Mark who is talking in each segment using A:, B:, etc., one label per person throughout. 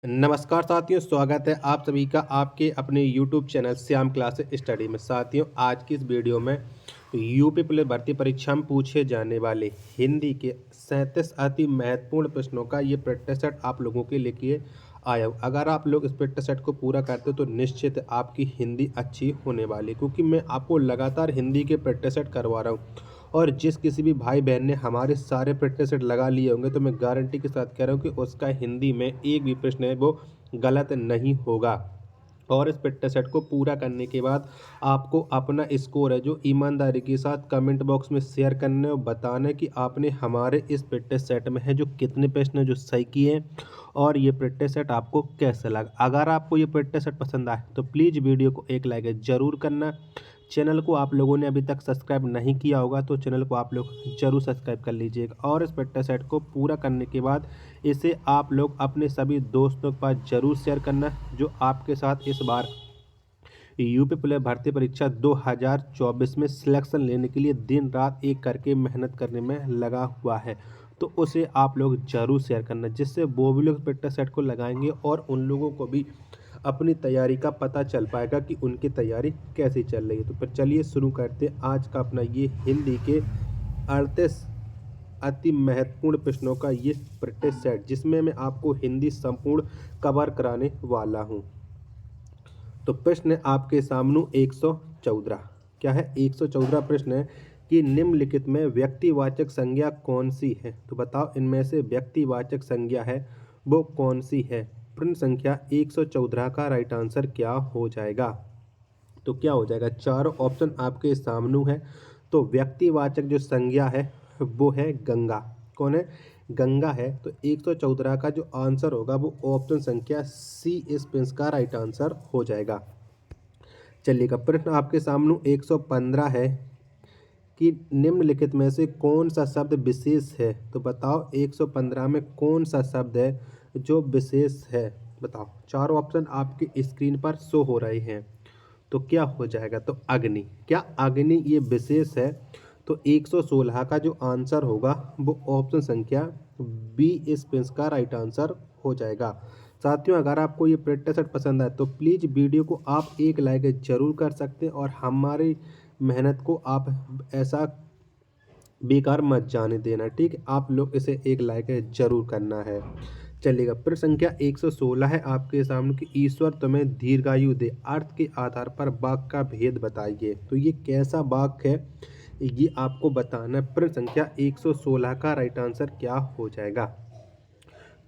A: नमस्कार साथियों, स्वागत है आप सभी का आपके अपने YouTube channel Shyam class study में। साथियों, आज की इस वीडियो में यूपी पुलिस भर्ती परीक्षा में पूछे जाने वाले हिंदी के 37 अति महत्वपूर्ण प्रश्नों का ये प्रैक्टिस सेट आप लोगों के लिए आया हूँ। अगर आप लोग इस प्रैक्टिस सेट को पूरा करते हो तो निश्चित आपकी हिंदी अच्छी होने वाली, क्योंकि मैं आपको लगातार हिंदी के प्रैक्टिस सेट करवा रहा हूँ। और जिस किसी भी भाई बहन ने हमारे सारे प्रैक्टिस सेट लगा लिए होंगे तो मैं गारंटी के साथ कह रहा हूँ कि उसका हिंदी में एक भी प्रश्न है वो गलत नहीं होगा। और इस प्रैक्टिस सेट को पूरा करने के बाद आपको अपना स्कोर है जो ईमानदारी के साथ कमेंट बॉक्स में शेयर करने और बताना कि आपने हमारे इस प्रैक्टिस सेट में है जो कितने प्रश्न जो सही किए हैं और ये प्रैक्टिस सेट आपको कैसा लगा। अगर आपको ये प्रैक्टिस सेट पसंद आए तो प्लीज़ वीडियो को एक लाइक ज़रूर करना। चैनल को आप लोगों ने अभी तक सब्सक्राइब नहीं किया होगा तो चैनल को आप लोग ज़रूर सब्सक्राइब कर लीजिएगा। और इस प्रैक्टिस सेट को पूरा करने के बाद इसे आप लोग अपने सभी दोस्तों के पास ज़रूर शेयर करना जो आपके साथ इस बार यूपी पुलिस भर्ती परीक्षा 2024 में सिलेक्शन लेने के लिए दिन रात एक करके मेहनत करने में लगा हुआ है। तो उसे आप लोग ज़रूर शेयर करना, जिससे वो भी लोग प्रैक्टिस सेट को लगाएंगे और उन लोगों को भी अपनी तैयारी का पता चल पाएगा कि उनकी तैयारी कैसी चल रही है। तो फिर चलिए शुरू करते हैं आज का अपना ये हिंदी के 38 अति महत्वपूर्ण प्रश्नों का ये प्रैक्टिस सेट, जिसमें मैं आपको हिंदी संपूर्ण कवर कराने वाला हूँ। तो प्रश्न है आपके सामने 114। क्या है? 114 प्रश्न है कि निम्नलिखित में व्यक्तिवाचक संज्ञा कौन सी है। तो बताओ इनमें से व्यक्तिवाचक संज्ञा है वो कौन सी है। प्रश्न संख्या 114 का राइट आंसर क्या हो जाएगा? तो क्या हो जाएगा? चारों ऑप्शन आपके सामने है। तो व्यक्तिवाचक जो संज्ञा है वो है गंगा। कौन है? गंगा है। तो 114 का जो आंसर होगा वो ऑप्शन संख्या सी इस प्रश्न का राइट आंसर हो जाएगा। चलिएगा, प्रश्न आपके सामने 115 है कि निम्नलिखित में से कौन सा शब्द विशेष है। तो बताओ 115 में कौन सा शब्द है जो विशेष है। बताओ, चारों ऑप्शन आपकी स्क्रीन पर शो हो रहे हैं। तो क्या हो जाएगा? तो अग्नि। क्या अग्नि ये विशेष है? तो 116 का जो आंसर होगा वो ऑप्शन संख्या बी इस प्रश्न का राइट आंसर हो जाएगा। साथियों, अगर आपको ये प्रैक्टिस सेट पसंद आए तो प्लीज़ वीडियो को आप एक लाइक ज़रूर कर सकते हैं और हमारी मेहनत को आप ऐसा बेकार मत जाने देना। ठीक है, आप लोग इसे एक लाइक ज़रूर करना है। चलिएगा, प्रश्न संख्या 116 है आपके सामने कि ईश्वर तुम्हें दीर्घायु दे, अर्थ के आधार पर वाक्य का भेद बताइए। तो ये कैसा वाक्य है ये आपको बताना है। प्रश्न संख्या 116 का राइट आंसर क्या हो जाएगा?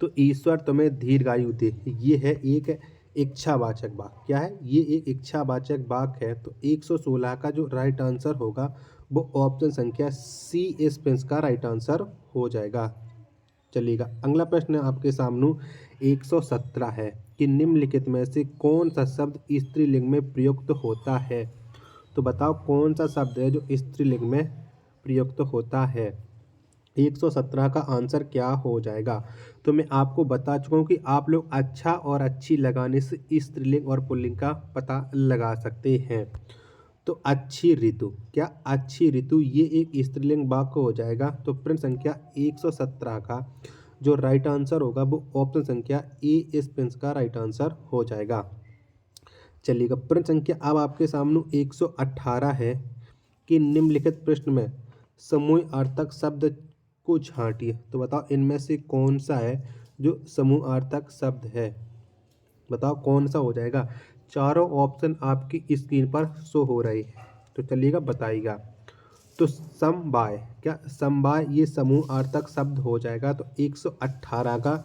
A: तो ईश्वर तुम्हें दीर्घायु दे, ये है एक इच्छावाचक वाक्य। क्या है? ये एक इच्छावाचक वाक्य है। तो 116 का जो राइट आंसर होगा वो ऑप्शन संख्या सी इस प्रश्न का राइट आंसर हो जाएगा। चलिएगा, अगला प्रश्न आपके सामने 117 है कि निम्नलिखित में से कौन सा शब्द स्त्रीलिंग में प्रयुक्त होता है। तो बताओ कौन सा शब्द है जो स्त्रीलिंग में प्रयुक्त होता है। 117 का आंसर क्या हो जाएगा? तो मैं आपको बता चुका हूँ कि आप लोग अच्छा और अच्छी लगाने से स्त्रीलिंग और पुल्लिंग का पता लगा सकते हैं। तो अच्छी ऋतु। क्या अच्छी ऋतु ये एक स्त्रीलिंग वाक्य हो जाएगा। तो प्रश्न संख्या 117 का जो राइट आंसर होगा वो ऑप्शन संख्या ए इस प्रश्न का राइट आंसर हो जाएगा। चलिएगा, प्रश्न संख्या अब आपके सामने 118 है कि निम्नलिखित प्रश्न में समूहार्थक शब्द को छांटिए। तो बताओ इनमें से कौन सा है जो समूहार्थक शब्द है। बताओ कौन सा हो जाएगा? चारों ऑप्शन आपकी स्क्रीन पर शो हो रही है। तो चलिएगा बताइएगा। तो समवाय। क्या समवाय ये समूहार्थक शब्द हो जाएगा। तो 118 का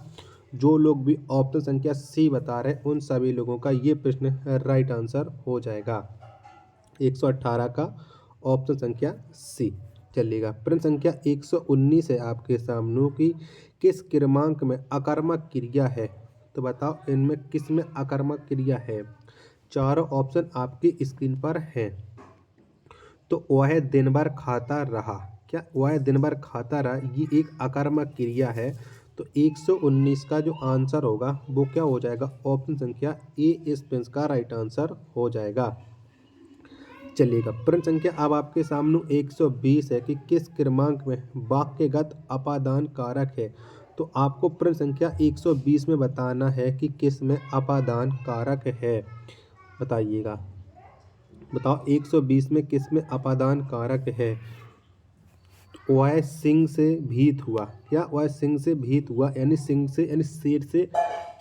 A: जो लोग भी ऑप्शन संख्या सी बता रहे हैं उन सभी लोगों का ये प्रश्न राइट आंसर हो जाएगा। 118 का ऑप्शन संख्या सी। चलिएगा, प्रश्न संख्या 119 है आपके सामने की किस क्रमांक में अकर्मक क्रिया है। तो बताओ इनमें किस में अकर्मक क्रिया है। चारों ऑप्शन आपकी स्क्रीन पर हैं। तो वह दिन भर खाता रहा। क्या वह दिन भर खाता रहा ये एक अकर्मक क्रिया है। तो 119 का जो आंसर होगा वो क्या हो जाएगा? ऑप्शन संख्या ए इस प्रश्न का राइट आंसर हो जाएगा। चलिएगा, प्रश्न संख्या अब आपके सामने 120 है कि किस क्रमांक में वाक्यगत अपादान कारक है। तो आपको प्रश्न संख्या 120 में बताना है कि किस में अपादान कारक है। बताइएगा, बताओ 120 में किस में अपादान कारक है। वह सिंह से भीत हुआ, क्या वह सिंह से भीत हुआ यानी सिंह से यानी शेर से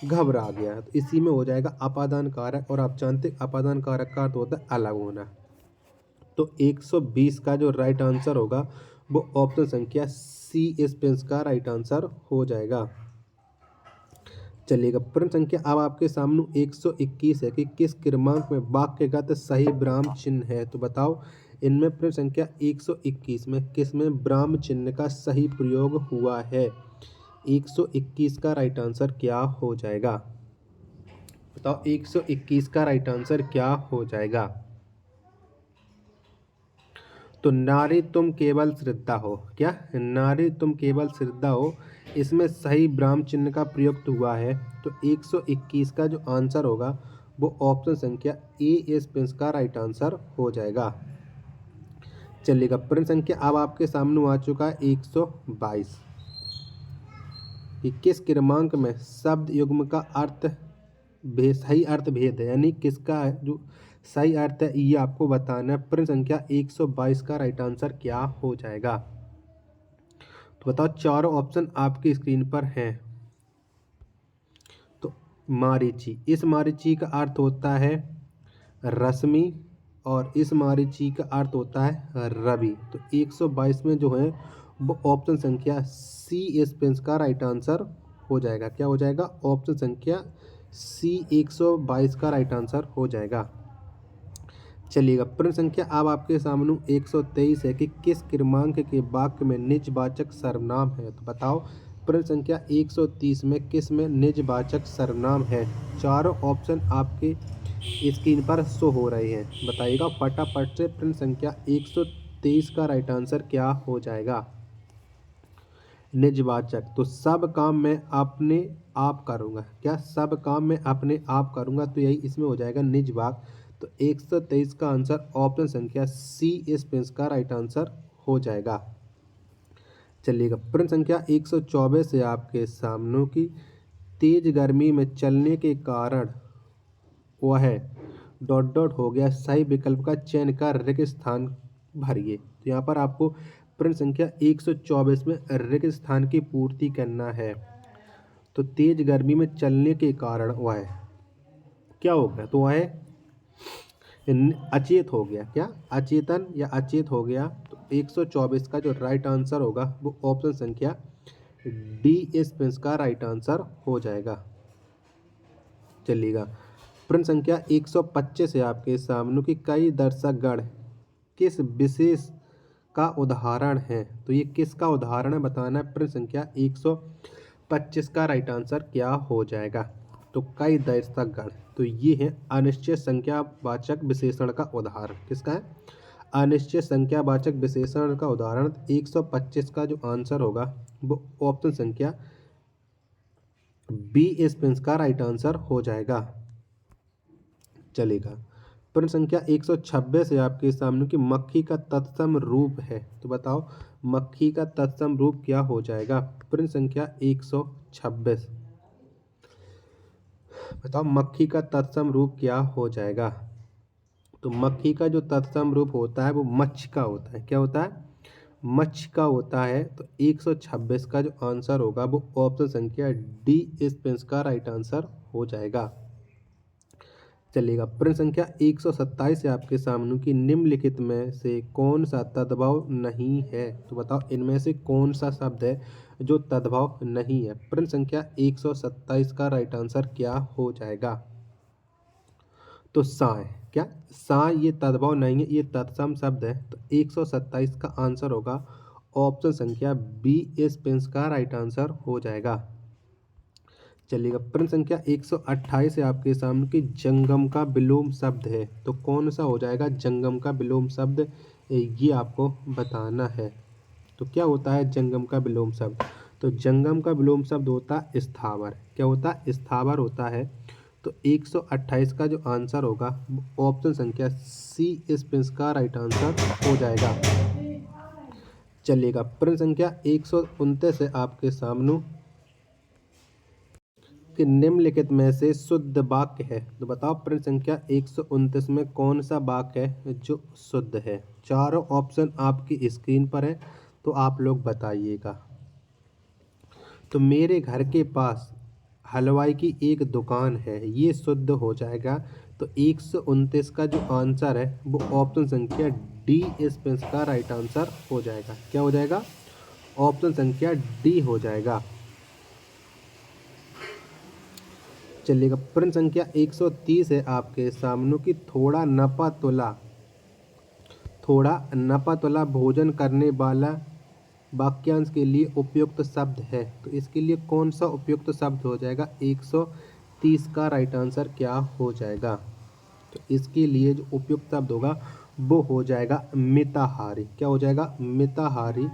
A: घबरा गया, तो इसी में हो जाएगा अपादान कारक। और आप जानते अपादान कारक का अर्थ होता है अलग होना। तो 120 का जो राइट आंसर होगा वो ऑप्शन संख्या सी इस पेंस का राइट आंसर हो जाएगा। चलिएगा, प्रश्न संख्या अब आपके सामने 121 है कि किस क्रमांक में वाक्यगत सही विराम चिन्ह है। तो बताओ इनमें प्रश्न संख्या 121 में किस में विराम चिन्ह का सही प्रयोग हुआ है। 121 का राइट आंसर क्या हो जाएगा। बताओ 121 का राइट आंसर क्या हो जाएगा। तो नारी तुम केवल श्रद्धा हो, क्या नारी तुम केवल श्रद्धा हो, इसमें सही विराम चिन्ह का प्रयुक्त हुआ है। तो 121 का जो आंसर होगा वो ऑप्शन संख्या ए इस पेंस का राइट आंसर हो जाएगा। चलिएगा, प्रश्न संख्या अब आपके सामने आ चुका है 122 कि किस क्रमांक में शब्द युग्म का अर्थ सही अर्थ भेद है, यानी किसका जो सही अर्थ है ये आपको बताना है। प्रश्न संख्या 122 का राइट आंसर क्या हो जाएगा। तो बताओ चारों ऑप्शन आपकी स्क्रीन पर हैं। तो मारीची, इस मारीची का अर्थ होता है रश्मि और इस मारीची का अर्थ होता है रवि। तो 122 में जो है वो ऑप्शन संख्या सी इस पेंस का राइट आंसर हो जाएगा। क्या हो जाएगा, ऑप्शन संख्या सी 122 का राइट आंसर हो जाएगा। चलिएगा, प्रश्न संख्या अब आपके सामने 123 है कि किस क्रमांक के वाक्य में निजवाचक सर्वनाम है। तो बताओ प्रश्न संख्या 130 में किस में निजवाचक सर्वनाम है। चारों ऑप्शन आपके स्क्रीन पर शो हो रहे हैं, बताइएगा फटाफट से। प्रश्न संख्या 123 का राइट आंसर क्या हो जाएगा। निजवाचक, तो सब काम मैं अपने आप करूँगा, क्या सब काम मैं अपने आप करूँगा, तो यही इसमें हो जाएगा निजवाक। तो 123 का आंसर ऑप्शन संख्या सी इस पेंस का राइट आंसर हो जाएगा। चलिएगा, प्रश्न संख्या 124 है आपके सामने की तेज गर्मी में चलने के कारण वह डॉट डॉट हो गया, सही विकल्प का चयन कर रिक्त स्थान भरिए। तो यहाँ पर आपको प्रश्न संख्या 124 में रिक्त स्थान की पूर्ति करना है। तो तेज गर्मी में चलने के कारण वह क्या हो गया, तो वह अचेत हो गया, क्या अचेतन या अचेत हो गया। तो 124 का जो राइट आंसर होगा वो ऑप्शन संख्या डी इस पेंस का राइट आंसर हो जाएगा। चलिएगा, प्रश्न संख्या 125 है आपके सामने कि कई दर्शकगण किस विशेष का उदाहरण है। तो ये किसका उदाहरण है बताना है। प्रश्न संख्या 125 का राइट आंसर क्या हो जाएगा। तो कई दर्शकगण, तो ये है अनिश्चित संख्यावाचक विशेषण का उदाहरण। किसका है, अनिश्चित संख्यावाचक विशेषण का उदाहरण। 125 का जो आंसर होगा वो ऑप्शन संख्या बी इस पेंस का राइट आंसर हो जाएगा। चलेगा, प्रश्न संख्या 126 है आपके सामने कि मक्खी का तत्सम रूप है। तो बताओ मक्खी का तत्सम रूप क्या हो जाएगा। प्रश्न संख्या 126, बताओ मक्खी का तत्सम रूप क्या हो जाएगा। तो मक्खी का जो तत्सम रूप होता है वो मच्छ का होता है। क्या होता है, मच्छ का होता है। तो 126 का जो आंसर होगा वो ऑप्शन संख्या डी इस पेंस का राइट आंसर हो जाएगा। चलिएगा, प्रश्न संख्या 127 है आपके सामने कि निम्नलिखित में से कौन सा तद्भव नहीं है। तो बताओ इनमें से कौन सा शब्द है जो तद्भव नहीं है। प्रश्न संख्या 127 का राइट आंसर क्या हो जाएगा। तो साय, क्या साय ये तद्भव नहीं है, ये तत्सम शब्द है। तो 127 का आंसर होगा ऑप्शन संख्या बी इस पेंस का राइट आंसर हो जाएगा। चलिएगा, प्रश्न संख्या 128 है आपके सामने कि जंगम का विलोम शब्द है। तो कौन सा हो जाएगा जंगम का विलोम शब्द, ये आपको बताना है। तो क्या होता है जंगम का विलोम शब्द। तो जंगम का विलोम शब्द होता है स्थावर। क्या होता है, स्थावर होता है। तो 128 का जो आंसर होगा ऑप्शन संख्या सी इस पेंस का राइट आंसर हो जाएगा। चलिएगा, प्रश्न संख्या 129 है आपके सामने कि निम्नलिखित में से शुद्ध वाक्य है। तो बताओ प्रश्न संख्या 129 में कौन सा वाक्य है जो शुद्ध है। चारों ऑप्शन आपकी स्क्रीन पर है, तो आप लोग बताइएगा। तो मेरे घर के पास हलवाई की एक दुकान है, ये शुद्ध हो जाएगा। तो 129 का जो आंसर है वो ऑप्शन संख्या डी इस पे इसका राइट आंसर हो जाएगा। क्या हो जाएगा? ऑप्शन संख्या डी हो जाएगा। चलिएगा, प्रश्न संख्या 130 है आपके सामने की थोड़ा नपा तुला भोजन करने वाला वाक्यांश के लिए उपयुक्त शब्द है। तो इसके लिए कौन सा उपयुक्त शब्द हो जाएगा? 130 का राइट आंसर क्या हो जाएगा? तो इसके लिए जो उपयुक्त शब्द होगा वो हो जाएगा मिताहारी। क्या हो जाएगा? मिताहारी।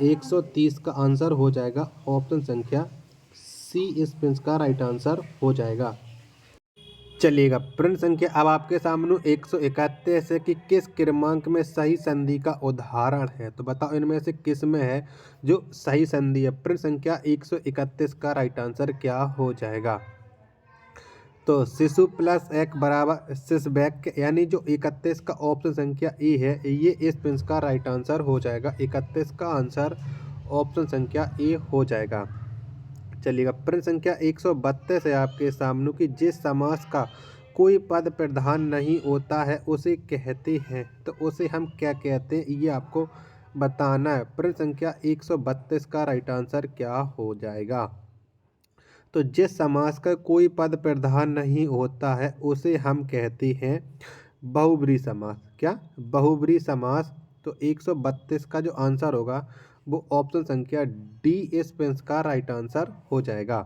A: 130 का आंसर हो जाएगा ऑप्शन संख्या सी इस प्रिंस का राइट आंसर हो जाएगा। चलिएगा, प्रश्न संख्या अब आपके सामने 131 है कि किस क्रमांक में सही संधि का उदाहरण है। तो बताओ इनमें से किस में है जो सही संधि है। प्रश्न संख्या 131 का राइट आंसर क्या हो जाएगा? तो शिशु प्लस एक बराबर शिशुवैक, यानी जो 31 का ऑप्शन संख्या ए है, ये इस प्रिंस का राइट आंसर हो जाएगा। 31 का आंसर ऑप्शन संख्या ए हो जाएगा। चलिएगा, प्रश्न संख्या 132 है आपके सामने कि जिस समास का कोई पद प्रधान नहीं होता है उसे कहते हैं। तो उसे हम क्या कहते हैं, ये आपको बताना है। प्रश्न संख्या 132 का राइट आंसर क्या हो जाएगा? तो जिस समास का कोई पद प्रधान नहीं होता है उसे हम कहते हैं बहुब्रीहि समास। क्या? बहुब्रीहि समास। तो 132 का जो आंसर होगा वो ऑप्शन संख्या डी इस प्रिंस का राइट आंसर हो जाएगा।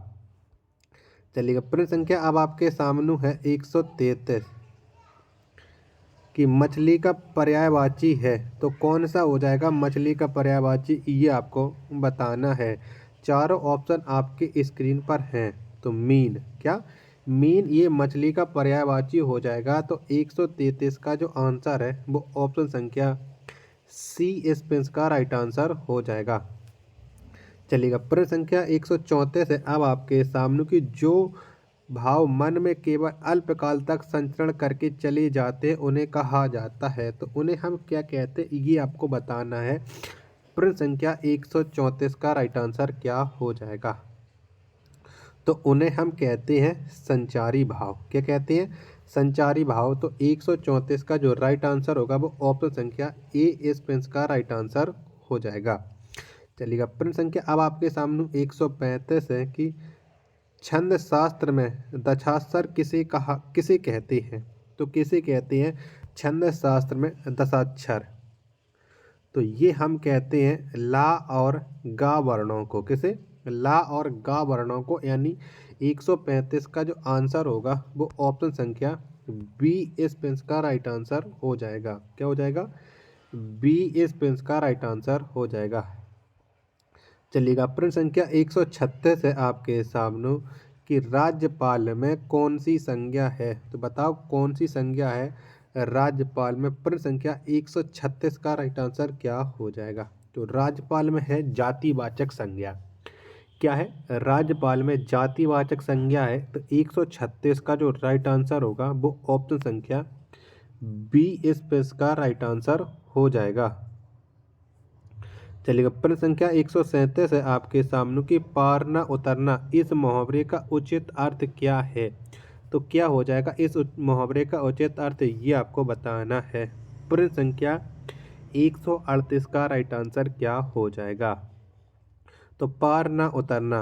A: चलिएगा, प्रश्न संख्या अब आपके सामने है 133 कि मछली का पर्यायवाची है। तो कौन सा हो जाएगा मछली का पर्यायवाची, ये आपको बताना है। चारों ऑप्शन आपके स्क्रीन पर हैं। तो मीन, क्या मीन ये मछली का पर्यायवाची हो जाएगा। तो 133 का जो आंसर है वो ऑप्शन संख्या सी इस प्रिंस का राइट आंसर हो जाएगा। चलिएगा, प्रश्न संख्या 134 है अब आपके सामने की जो भाव मन में केवल अल्पकाल तक संचरण करके चले जाते हैं उन्हें कहा जाता है। तो उन्हें हम क्या कहते हैं, ये आपको बताना है। प्रश्न संख्या 134 का राइट आंसर क्या हो जाएगा? तो उन्हें हम कहते हैं संचारी भाव। क्या कहते हैं? संचारी भाव। तो 134 का जो राइट आंसर होगा वो ऑप्शन संख्या ए इस प्रिंस का राइट आंसर हो जाएगा। चलिएगा, प्रश्न संख्या अब आपके सामने 135 है कि छंद शास्त्र में दशाक्षर किसे कहते हैं। तो किसे कहते हैं छंद शास्त्र में दशाक्षर? तो ये हम कहते हैं ला और गा वर्णों को। किसे? ला और गा वर्णों को। यानी 135 का जो आंसर होगा वो ऑप्शन संख्या बी इस प्रिंस का राइट आंसर हो जाएगा। क्या हो जाएगा? बी इस प्रिंस का राइट आंसर हो जाएगा। चलिएगा, प्रश्न संख्या 136 है आपके सामने कि राज्यपाल में कौन सी संज्ञा है। तो बताओ कौन सी संज्ञा है राज्यपाल में। प्रश्न संख्या 136 का राइट आंसर क्या हो जाएगा? तो राज्यपाल में है जातिवाचक संज्ञा। क्या है? राज्यपाल में जातिवाचक संज्ञा है। तो 136 का जो राइट आंसर होगा वो ऑप्शन संख्या बी इस पे इसका राइट आंसर हो जाएगा। चलिएगा, प्रश्न संख्या 137 है आपके सामने कि पारना उतरना इस मुहावरे का उचित अर्थ क्या है। तो क्या हो जाएगा इस मुहावरे का उचित अर्थ, ये आपको बताना है। प्रश्न संख्या 138 का राइट आंसर क्या हो जाएगा? तो पार ना उतरना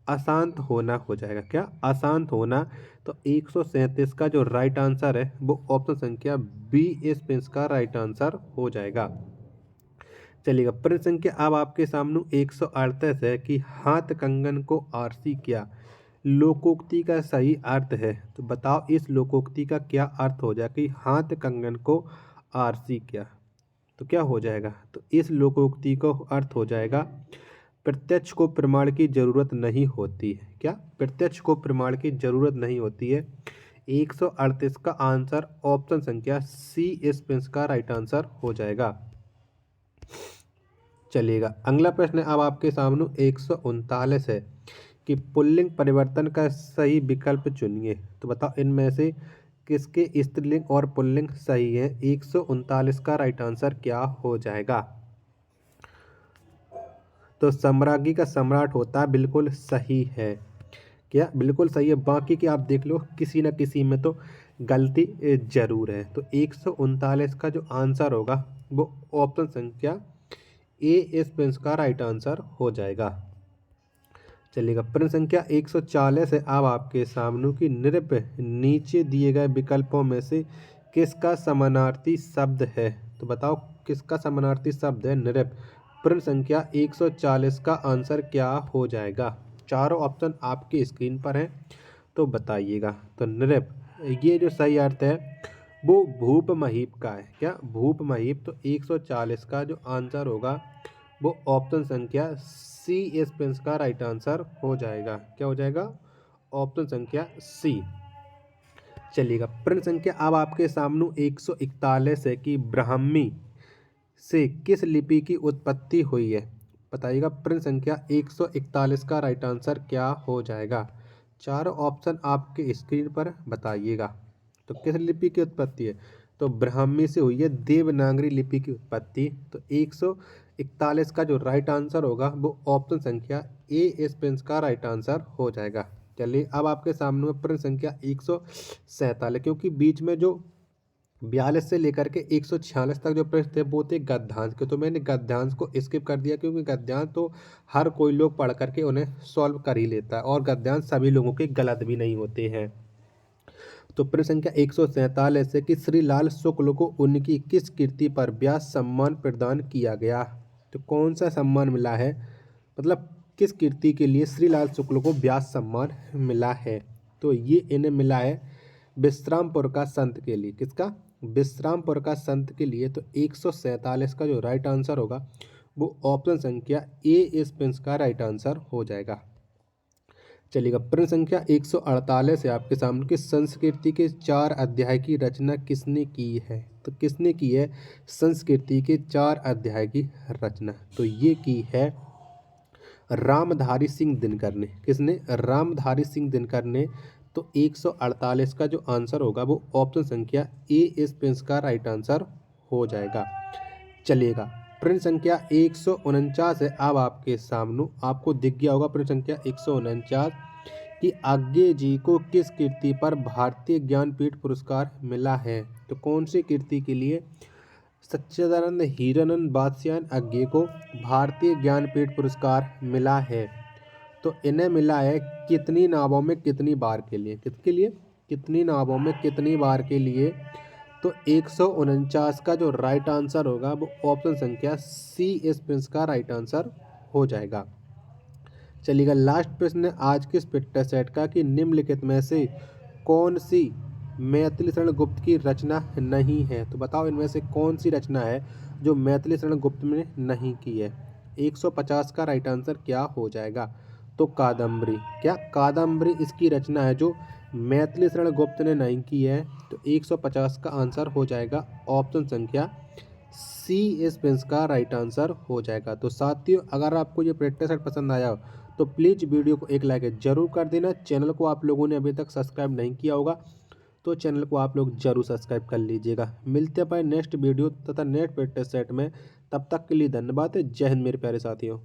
A: अशांत होना हो जाएगा। क्या? अशांत होना। तो 137 का जो राइट आंसर है वो ऑप्शन संख्या बी इस प्रिंस का राइट आंसर हो जाएगा। चलिएगा, प्रश्न संख्या अब आपके सामने 138 है कि हाथ कंगन को आरसी क्या लोकोक्ति का सही अर्थ है। तो बताओ इस लोकोक्ति का क्या अर्थ हो जाएगा कि हाथ कंगन को आरसी क्या। तो क्या हो जाएगा? तो इस लोकोक्ति को अर्थ हो जाएगा प्रत्यक्ष को प्रमाण की जरूरत नहीं होती है। क्या? प्रत्यक्ष को प्रमाण की जरूरत नहीं होती है। 138 का आंसर ऑप्शन संख्या सी इस प्रिंस का राइट आंसर हो जाएगा। चलिएगा, अगला प्रश्न अब आपके सामने 139 है कि पुल्लिंग परिवर्तन का सही विकल्प चुनिए। तो बताओ इनमें से किसके स्त्रीलिंग और पुल्लिंग सही है। 139 का राइट आंसर क्या हो जाएगा। तो सम्राज्ञी का सम्राट होता है, बिल्कुल सही है। क्या बिल्कुल सही है। बाकी की आप देख लो किसी न किसी में तो गलती जरूर है। तो 139 का जो आंसर होगा वो ऑप्शन संख्या ए इस प्रिंस का राइट आंसर हो जाएगा। चलिएगा, प्रश्न संख्या 140 है अब आपके सामने की निरप नीचे दिए गए विकल्पों में से किसका समानार्थी शब्द है। तो बताओ किसका समानार्थी शब्द है निरप। प्रश्न संख्या 140 का आंसर क्या हो जाएगा। चारों ऑप्शन आपकी स्क्रीन पर हैं, तो बताइएगा। तो निरप, ये जो सही अर्थ है वो भूप महीप का है। क्या भूप महीप। तो 140 का जो आंसर होगा वो ऑप्शन संख्या सी इस प्रिंस का राइट आंसर हो जाएगा। क्या हो जाएगा। ऑप्शन संख्या सी। चलिएगा, प्रश्न संख्या अब आपके सामने 141 है कि ब्राह्मी से किस लिपि की उत्पत्ति हुई है। बताइएगा। प्रश्न संख्या 141 का राइट आंसर क्या हो जाएगा। चारों ऑप्शन आपके स्क्रीन पर बताइएगा। तो किस लिपि की उत्पत्ति है। तो ब्राह्मी से हुई है देवनागरी लिपि की उत्पत्ति। तो 141 का जो राइट आंसर होगा वो ऑप्शन संख्या ए इस प्रिंस का राइट आंसर हो जाएगा। चलिए, अब आपके सामने में प्रश्न संख्या 147, क्योंकि बीच में जो 42 से लेकर के 146 तक जो प्रश्न थे वो थे गद्यांश के। तो मैंने गद्यांश को स्किप कर दिया, क्योंकि गद्यांश तो हर कोई लोग पढ़ करके उन्हें सॉल्व कर ही लेता है और गद्यांश सभी लोगों के गलत भी नहीं होते हैं। तो प्रश्न संख्या 147 है कि श्री लाल शुक्ल को उनकी किस कृति पर व्यास सम्मान प्रदान किया गया। तो कौन सा सम्मान मिला है, मतलब किस कृति के लिए श्री लाल शुक्ल को व्यास सम्मान मिला है। तो ये इन्हें मिला है विश्रामपुर का संत के लिए। किसका। विश्रामपुर का संत के लिए। तो 147 का जो राइट आंसर होगा वो ऑप्शन संख्या ए इस प्रिंस का राइट आंसर हो जाएगा। चलिएगा, प्रश्न संख्या 148 है आपके सामने कि संस्कृति के 4 अध्याय की रचना किसने की है। तो किसने की है संस्कृति के 4 अध्याय की रचना। तो ये की है रामधारी सिंह दिनकर ने। किसने। रामधारी सिंह दिनकर ने। तो 148 का जो आंसर होगा वो ऑप्शन संख्या ए इस प्रिंस का राइट आंसर हो जाएगा। चलिएगा, प्रश्न संख्या 149 है अब आपके सामने। आपको दिख गया होगा प्रश्न संख्या 149 कि आज्ञे जी को किस कृति पर भारतीय ज्ञानपीठ पुरस्कार मिला है। तो कौन सी कृति के लिए सच्चिदानंद हीरानंद बादशाह आज्ञे को भारतीय ज्ञानपीठ पुरस्कार मिला है। तो इन्हें मिला है कितनी नावों में कितनी बार के लिए। किसके लिए। कितनी नावों में कितनी बार के लिए। तो 149 का जो राइट आंसर होगा वो ऑप्शन संख्या सी इस प्रिंस का राइट आंसर हो जाएगा। चलिएगा, लास्ट प्रश्न है आज के इस पिक्चर सेट का कि निम्नलिखित में से कौन सी मैथिली शरण गुप्त की रचना नहीं है। तो बताओ इनमें से कौन सी रचना है जो मैथिली शरण गुप्त ने नहीं की है। 150 का राइट आंसर क्या हो जाएगा। तो कादम्बरी। क्या कादम्बरी इसकी रचना है जो मैथिली शरण गुप्त ने नहीं की है। तो 150 का आंसर हो जाएगा ऑप्शन संख्या सी इस प्रिंस का राइट आंसर हो जाएगा। तो साथियों, अगर आपको ये प्रैक्टिस सेट पसंद आया हो तो प्लीज़ वीडियो को एक लाइक जरूर कर देना। चैनल को आप लोगों ने अभी तक सब्सक्राइब नहीं किया होगा तो चैनल को आप लोग जरूर सब्सक्राइब कर लीजिएगा। मिलते हैं नेक्स्ट वीडियो तथा नेक्स्ट प्रैक्टिस सेट में। तब तक के लिए धन्यवाद। जय हिंद मेरे प्यारे साथियों।